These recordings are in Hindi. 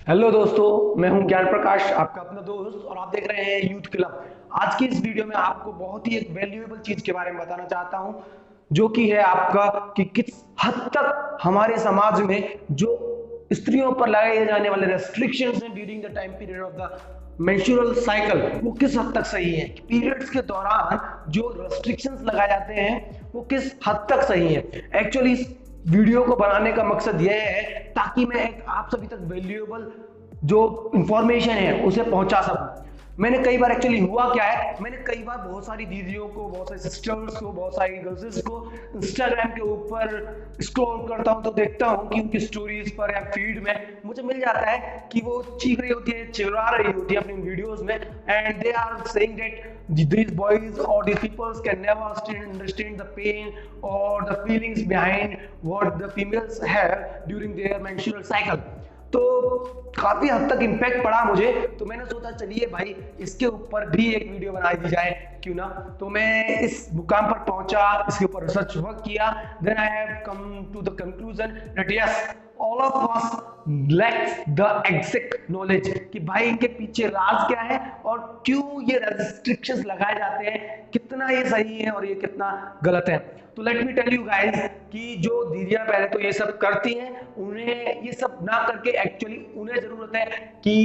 हेलो दोस्तों, मैं हूं ज्ञान प्रकाश, आपका अपना दोस्त, और आप देख रहे हैं यूथ क्लब। आज की इस वीडियो में आपको बहुत ही एक वैल्यूएबल चीज के बारे में बताना चाहता हूं, जो कि है आपका कि किस हद तक हमारे समाज में जो स्त्रियों पर लगाए जाने वाले रेस्ट्रिक्शंस हैं during the time period of the menstrual cycle, वो किस हद तक सही है। पीरियड्स के दौरान जो रेस्ट्रिक्शंस लगाए जाते हैं वो किस हद तक सही है। एक्चुअली वीडियो को बनाने का मकसद यह है ताकि मैं एक आप सभी तक वैल्यूएबल जो इंफॉर्मेशन है उसे पहुंचा सकूं। मैंने कई बार एक्चुअली हुआ क्या है, मैंने कई बार बहुत सारी दीदियों को, बहुत सारी सिस्टर्स को, बहुत सारी गर्ल्स को इंस्टाग्राम के ऊपर स्क्रॉल करता हूं तो देखता हूं कि उनकी स्टोरीज पर या फीड में मुझे मिल जाता है कि वो चीख रही होती है, चिल्ला रही होती है अपनी वीडियोस में, and they are saying that these boys or these people can never understand the pain or the feelings behind what the females have during their menstrual cycle। तो काफी हद तक इम्पैक्ट पड़ा मुझे, तो मैंने सोचा चलिए भाई इसके ऊपर भी एक वीडियो बना दी जाए, क्यों ना। तो मैं इस मुकाम पर पहुंचा, इसके ऊपर रिसर्च वर्क किया, then I have come to the conclusion that yes all of us lacks the exact knowledge कि भाई इनके पीछे राज क्या है और क्यों ये रेस्ट्रिक्शंस लगाए जाते हैं, कितना ये सही है और ये कितना गलत है। तो let me tell you guys कि जो दीदियां पहले तो ये सब करती हैं, उन्हें ये सब ना करके एक्चुअली उन्हें जरूरत है कि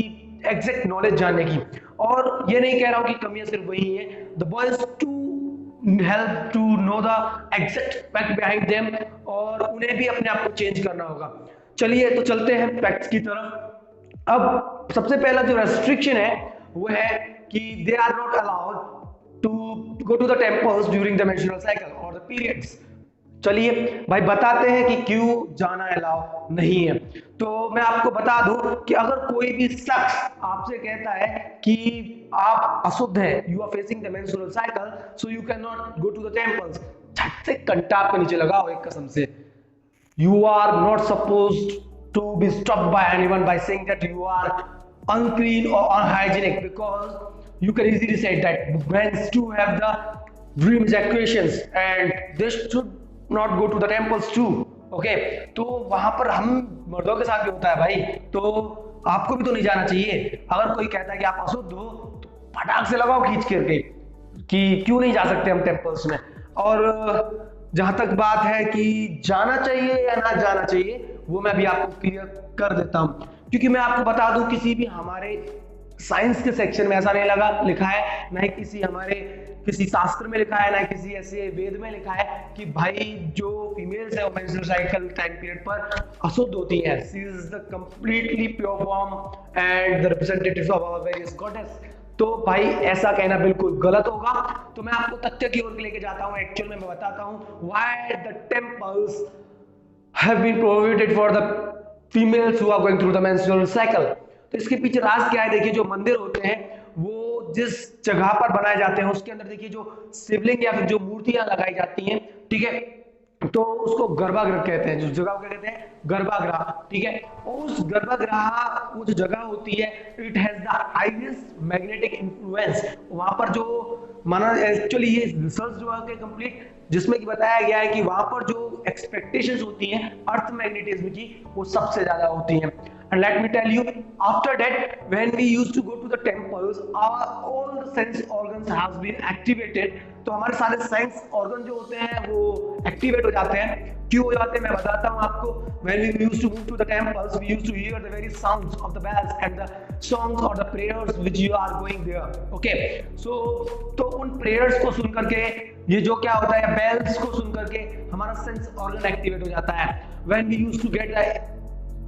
एग्जैक्ट नॉलेज जानने की। और ये नहीं कह रहा हूं कि कमियां सिर्फ वही है, the boys to help to know the exact fact behind them, और उन्हें भी अपने आप को चेंज करना होगा। चलिए तो चलते हैं फैक्ट्स की तरफ। अब सबसे पहला जो रेस्ट्रिक्शन है वो है कि they are not allowed to go to the temples during the menstrual cycle और द पीरियड्स। चलिए भाई बताते हैं कि क्यों जाना अलाउ नहीं है। तो मैं आपको बता दूं कि अगर कोई भी शख्स आपसे कहता है कि आप अशुद्ध हैं, you are facing the menstrual cycle so you can not go to the temples, झट से कंटा आपके नीचे लगाओ एक कसम से। You are not supposed to be stopped by anyone by saying that you are unclean or unhygienic, because you can easily say that men too have the dream ejaculations and they should not go to the temples too. Okay, तो वहां पर हम मर्दों के साथ भी होता है भाई, तो आपको भी तो नहीं जाना चाहिए। अगर कोई कहता है कि आप अशुद्ध हो तो फटाक से लगाओ खींच करके कि क्यों नहीं जा सकते हम टेम्पल्स में। और जहां तक बात है कि जाना चाहिए या ना जाना चाहिए, वो मैं भी आपको क्लियर कर देता हूं, क्योंकि मैं आपको बता दूं किसी भी हमारे साइंस के सेक्शन में ऐसा नहीं लगा लिखा है, ना ही किसी हमारे किसी शास्त्र में लिखा है, ना किसी ऐसे वेद में लिखा है कि भाई जो फीमेल्स है वो मेंस्ट्रुअल साइकिल टाइम पीरियड पर अशुद्ध होती है। She is the completely pure form and the representatives of our various goddess. तो भाई ऐसा कहना बिल्कुल गलत होगा। तो मैं आपको तथ्य की ओर लेके जाता हूं, एक्चुअल में मैं बताता हूं why the temples have been prohibited for the females who are going through the menstrual cycle. तो इसके पीछे राज क्या है, देखिए जो मंदिर होते हैं वो जिस जगह पर बनाए जाते हैं उसके अंदर देखिए जो शिवलिंग या फिर जो मूर्तियां लगाई जाती हैं, ठीक है, तो उसको गर्भगृह कहते हैं। जो जगह को कहते हैं गर्भगृह, ठीक है। और उस गर्भगृह वो जो जगह होती है, it has the highest magnetic influence. वहां पर जो माना एक्चुअली ये रिसर्च जो है कंप्लीट, जिसमें कि बताया गया है कि वहां पर जो एक्सपेक्टेशंस होती हैं अर्थ मैग्नेटिज्म की, वो सबसे ज्यादा होती हैं। And let me tell you, after that, when we used to go to the temples, all the sense organs has been activated। तो हमारे सारे सेंस ऑर्गन जो होते हैं वो एक्टिवेट हो जाते हैं। क्यों हो जाते हैं मैं बताता हूँ आपको। When we used to move to the temples, we used to hear the very sounds of the bells and the songs or the prayers which you are going there. Okay, so तो उन prayers को सुन करके ये जो क्या होता है, bells को सुन करके हमारा सेंस ऑर्गन एक्टिवेट हो जाता है। When we used to get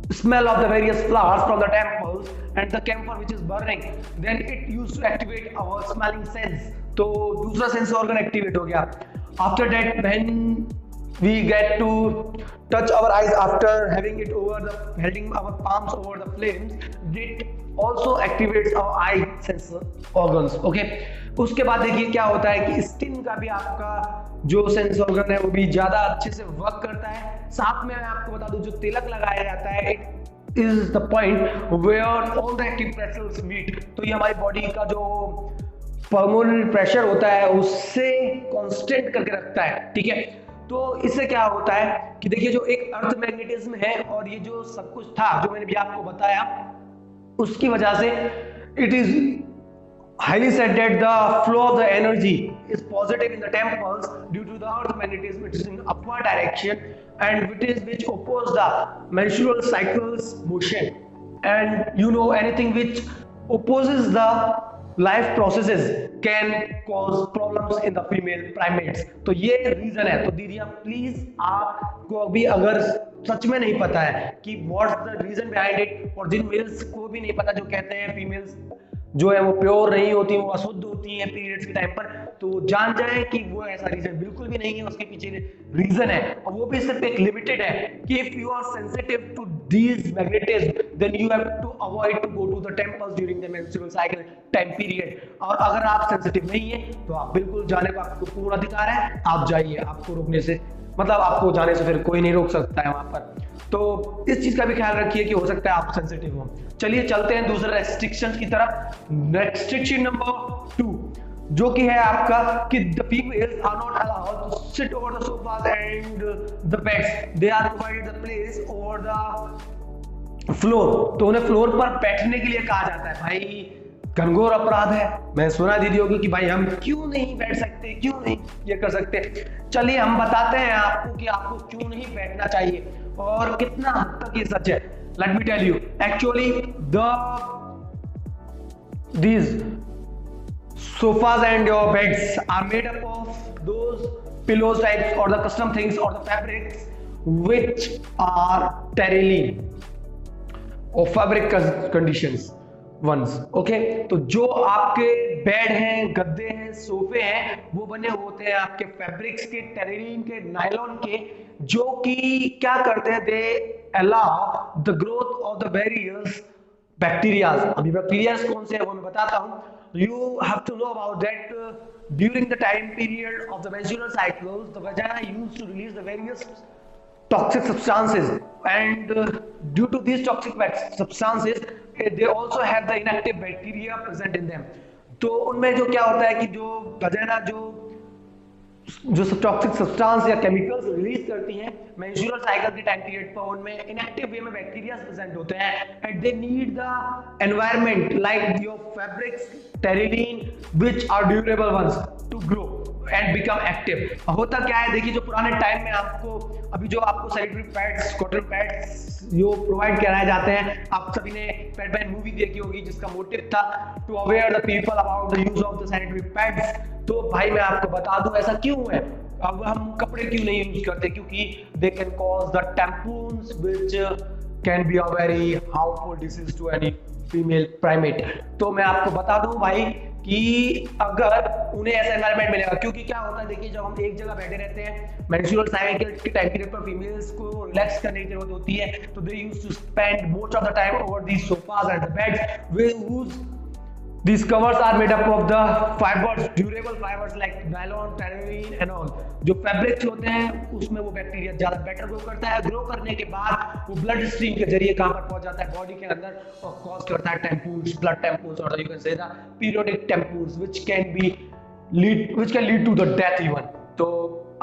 the smell of the various flowers from the temples and the camphor which is burning, then it used to activate our smelling sense। तो दूसरा सेंस ऑर्गन एक्टिवेट हो गया। After that, when we get to touch our eyes after having it over the holding our palms over the flames, it also activates our eye sense organs। Okay, उसके बाद देखिए क्या होता है कि स्किन का भी आपका जो सेंस ऑर्गन है वो भी ज्यादा अच्छे से वर्क करता है। साथ में मैं आपको बता दूं जो तिलक लगाया जाता है, it is the point where all the active pressures meet. तो ये हमारी बॉडी का जो पल्मोनरी प्रेशर होता है उससे कांस्टेंट करके रखता है, ठीक है। तो इससे क्या होता है कि देखिए जो एक अर्थ मैग्नेटिज्म है और ये जो सब कुछ था जो मैंने भी आपको बताया, उसकी वजह से it is highly said that the flow of the energy is positive in the temples due to the earth magnetism, which is in upward direction, and which oppose the menstrual cycles motion. And you know, anything which opposes the life processes can cause problems in the female primates. तो ये रीजन है। तो दीदियाँ प्लीज आपको अभी अगर सच में नहीं पता है कि what's the reason behind it, और जिन मेल्स को भी नहीं पता जो कहते हैं फीमेल्स जो है वो प्योर नहीं होती, वो अशुद्ध होती है पीरियड्स के टाइम पर, तो जान जाए कि वो ऐसा रीजन बिल्कुल भी नहीं है, उसके पीछे रीजन है और वो भी सिर्फ एक लिमिटेड है कि if you are sensitive to these magnetism then you have to avoid to go to the temples during the menstrual cycle time period. और अगर आप सेंसिटिव नहीं है तो आप बिल्कुल जाने का आपको पूर्ण अधिकार है, आप जाइए, आपको रोकने से मतलब आपको जाने से फिर कोई नहीं रोक सकता है वहां पर। तो इस चीज का भी ख्याल रखिए कि हो सकता है आप सेंसिटिव हो। चलिए चलते हैं दूसरे रेस्ट्रिक्शन की तरफ। रेस्ट्रिक्शन नंबर 2 जो कि है आपका कि the females are not allowed to sit over the sofas and the beds, they are provided the place over the floor. तो उन्हें फ्लोर पर बैठने के लिए कहा जाता है। भाई घनघोर अपराध है। मैं सुना दीदी होगी कि भाई हम क्यों नहीं बैठ सकते, क्यों नहीं ये कर सकते। चलिए हम बताते हैं आपको कि आपको क्यों नहीं बैठना चाहिए और कितना हद तक ये सच है। Let me tell you, actually these sofas and your beds are made up of those pillows types or the custom things or the fabrics which are terrain or fabric conditions ones, okay? तो जो आपके बेड हैं, गद्दे हैं, सोफे हैं, वो बने होते हैं आपके फैब्रिक्स के, टेरेन के, नायलॉन के, जो कि क्या करते हैं, they allow the growth of the various bacterias. अभी बैक्टीरियाज कौन से हैं वो मैं बताता हूँ। You have to know about that during the time period of the menstrual cycles, the vagina used to release the various toxic substances, and due to these toxic substances, they also have the inactive bacteria present in them. तो उनमें जो क्या होता है कि जो वजाइना जो टॉक्सिक सब्सटेंस या केमिकल्स रिलीज करती हैं मेंस्ट्रुअल साइकिल के टाइम पीरियड पर, उनमें इनएक्टिव वे में बैक्टीरिया प्रेजेंट होते हैं and they need the environment like your fabrics terrain which are durable ones to grow and become active. होता क्या है, देखिए जो पुराने टाइम में आपको अभी जो आपको सैनिटरी पैड्स, कॉटन पैड्स जो प्रोवाइड कराए जाते हैं, आप सभी ने पैडमैन मूवी देखी होगी जिसका मोटिव था to aware the people about the use of the sanitary pads. तो भाई मैं आपको बता दूं ऐसा क्यों है। अब हम कपड़े क्यों नहीं यूज करते, क्योंकि they can cause the tampons which can be a very harmful disease to any female primate. तो मैं आपको बता दूं भाई कि अगर उन्हें ऐसा एनवायरनमेंट मिलेगा, क्योंकि क्या होता है देखिए जब हम एक जगह बैठे रहते हैं मेंस्ट्रुअल साइकिल के टाइम पीरियड पर फीमेल्स को रिलैक्स करने की जरूरत होती है, तो they used to spend most of the time over these sofas and the beds These covers are made up of the fibers, durable fibers like nylon, terrain and all. जो फैब्रिक्स होते हैं उसमें वो बैक्टीरिया ज्यादा बेटर ग्रो करता है। ग्रो करने के बाद वो ब्लड स्ट्रीम के जरिए कहां पर पहुंच जाता है, बॉडी के अंदर, और कॉज करता है टेम्पूल्स, ब्लड टेम्पूल्स, और you can say the periodic tampons which can lead to the death even। तो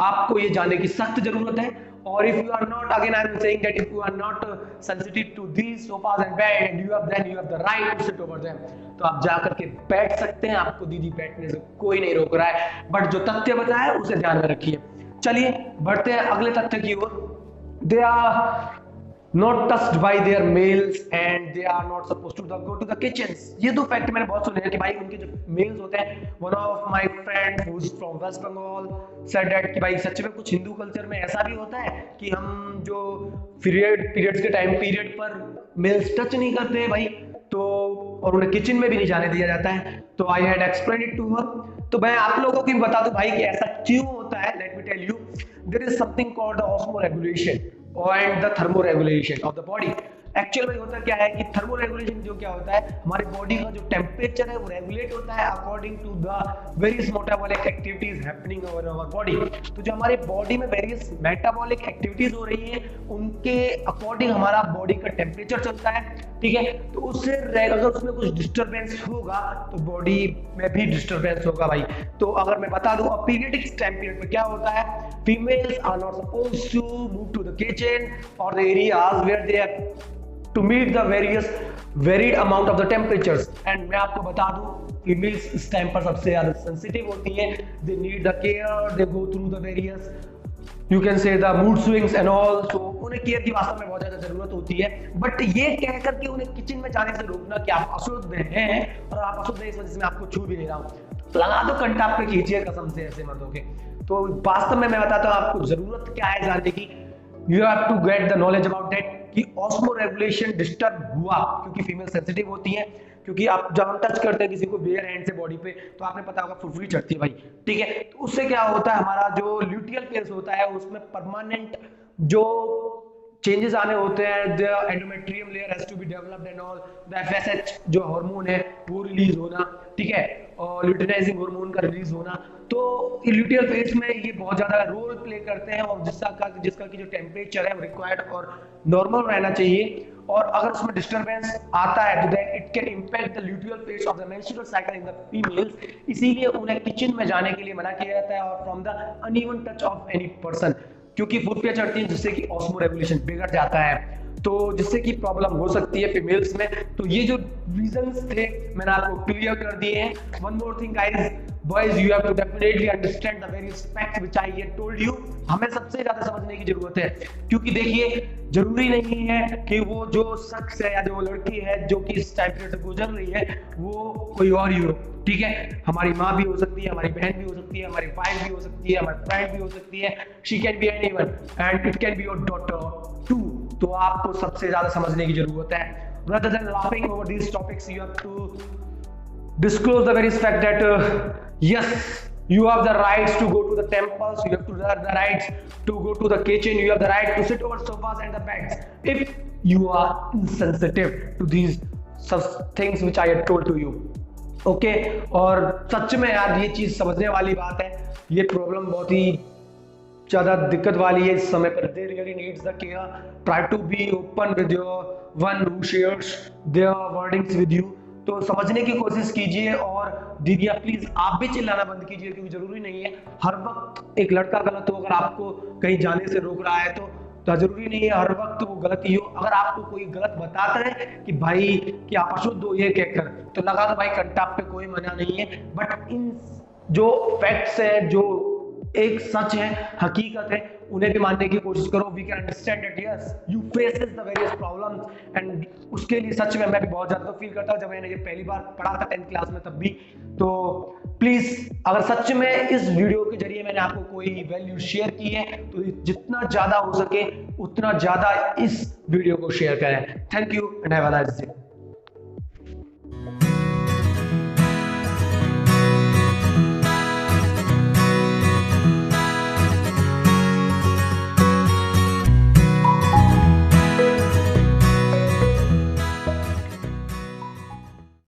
आपको ये जानने की सख्त जरूरत है। और if you are not, again I am saying that if you are not sensitive to these sofas and bed and you have the right to sit over them, तो आप जा करके बैठ सकते हैं, आपको दीदी बैठने से कोई नहीं रोक रहा है, बट जो तथ्य बताया है उसे ध्यान में रखिए। चलिए बढ़ते हैं अगले तथ्य की ओर। They are not touched by their males and they are not supposed to go to the kitchens। ये दो फैक्ट मैंने बहुत सुने हैं कि भाई उनके जो मेल्स होते हैं, one of my friend who is from West Bengal said that कि भाई सच में कुछ हिंदू कल्चर में ऐसा भी होता है कि हम जो पीरियड्स के टाइम पीरियड पर मेल्स टच नहीं करते भाई, तो और उन्हें किचन में भी नहीं जाने दिया जाता है। तो I had explain it to her. तो मैं आप लोगों को भी बता दूं भाई कि ऐसा क्यों होता है। Let me tell you, there is something called the osmoregulation and the thermoregulation of the body। Actual में होता क्या है कि थर्मोरेगुलेशन जो क्या होता है, हमारी बॉडी का जो टेम्परेचर है वो रेगुलेट होता है according to the various metabolic activities happening over our body. तो जो हमारी बॉडी में वेरियस मेटाबॉलिक एक्टिविटीज हो रही है उनके अकॉर्डिंग हमारा बॉडी का टेम्परेचर चलता है, ठीक है। तो उससे अगर उसमें कुछ डिस्टर्बेंस होगा तो बॉडी में भी डिस्टर्बेंस होगा भाई। तो अगर मैं बता दूं पीरियडिक टाइम पीरियड में क्या होता है, females are not supposed to move to the kitchen और the areas where they to meet the varied amount of the temperatures. And मैं आपको बता दूं फीमेल्स इस टाइम पर सबसे ज्यादा सेंसिटिव होती हैं, they need the care, they go through the various you can say the mood swings and all, so उन्हें केयर की वास्तव में बहुत ज्यादा जरूरत होती है। बट ये कह करके उन्हें किचन में जाने से रोकना कि आप अशुद्ध हैं और आप अशुद्ध हैं इस वजह से मैं आपको छू भी नहीं रहा हूँ, लगा दो कंटाप पे खींचिए कसम से ऐसे मर्दों के। तो वास्तव में मैं बताता हूँ आपको जरूरत क्या है जानने की, you have to get the knowledge about that कि ऑस्मो रेगुलेशन डिस्टर्ब हुआ क्योंकि फीमेल सेंसिटिव होती है, क्योंकि आप जब हम टच करते हैं किसी को बेयर हैंड से बॉडी पे तो आपने पता होगा फुफरी चढ़ती है भाई, ठीक है। तो उससे क्या होता है, हमारा जो ल्यूटियल फेस होता है उसमें परमानेंट जो चेंजेस आने होते हैं, the endometrium layer has to be developed and all, the FSH जो हार्मोन है वो रिलीज होना, ठीक है, और ल्यूटिनाइजिंग हार्मोन का रिलीज होना। तो ल्यूटियल फेज में ये बहुत ज्यादा रोल प्ले करते हैं और जिसका कि जो टेम्परेचर है वो रिक्वायर्ड और नॉर्मल रहना चाहिए। और अगर उसमें डिस्टरबेंस आता है तो then it can impact the luteal phase of the menstrual cycle in the females, इसीलिए उन्हें किचन में जाने के लिए मना किया जाता है और from the uneven touch of any person, क्योंकि फुफरियां चढ़ती हैं जिससे कि ऑस्मो रेगुलेशन बिगड़ जाता है, तो जिससे कि प्रॉब्लम हो सकती है फीमेल्स में। तो ये जो रीजंस थे मैंने आपको क्लियर कर दिए हैं। One more thing guys, boys you have to definitely understand the various facts which I have told you. हमें सबसे ज्यादा समझने की जरूरत है, क्योंकि देखिए जरूरी नहीं है कि वो जो शख्स है या जो लड़की है जो कि इस टाइम पीरियड से गुजर रही है वो कोई और ही हो, ठीक है। हमारी माँ भी हो सकती है, हमारी बहन भी हो सकती है, हमारी वाइफ भी हो सकती है, हमारी फ्रेंड भी हो सकती है, she can be anyone and it can be your daughter too. तो आपको सबसे ज्यादा समझने की जरूरत है। rather than laughing over these topics you have to disclose the very fact that yes, you have the rights to go to the temples, you have to have the rights to go to the kitchen, you have the right to sit over sofas and the beds if you are insensitive to these such things which I had told to you. Okay और सच में यार ये चीज समझने वाली बात है, ये प्रॉब्लम बहुत ही ज्यादा दिक्कत वाली है इस समय पर। They really needs the care, try to be open with your one who shares their wordings with you. तो समझने की कोशिश कीजिए और दीदियां प्लीज आप भी चिल्लाना बंद कीजिए, क्योंकि जरूरी नहीं है हर वक्त एक लड़का गलत हो। अगर आपको कहीं जाने से रोक रहा है तो जरूरी नहीं है हर वक्त वो गलत ही हो। अगर आपको कोई गलत बताता है कि भाई कि आप अशुद्ध हो ये कहकर, तो लगा दो भाई कंटाप पे कोई मना नहीं है। बट इन जो फैक्ट्स है, जो एक सच है, हकीकत है, उन्हें भी मानने की कोशिश करो। We can understand that yes you faces the various problems and उसके लिए सच में मैं भी बहुत ज्यादा फील करता हूँ। जब मैंने ये पहली बार पढ़ा था 10th क्लास में तब भी। तो प्लीज अगर सच में इस वीडियो के जरिए मैंने आपको कोई वैल्यू शेयर की है तो जितना ज्यादा हो सके उतना ज्यादा इस वीडियो को शेयर करें। Thank you and have a nice day.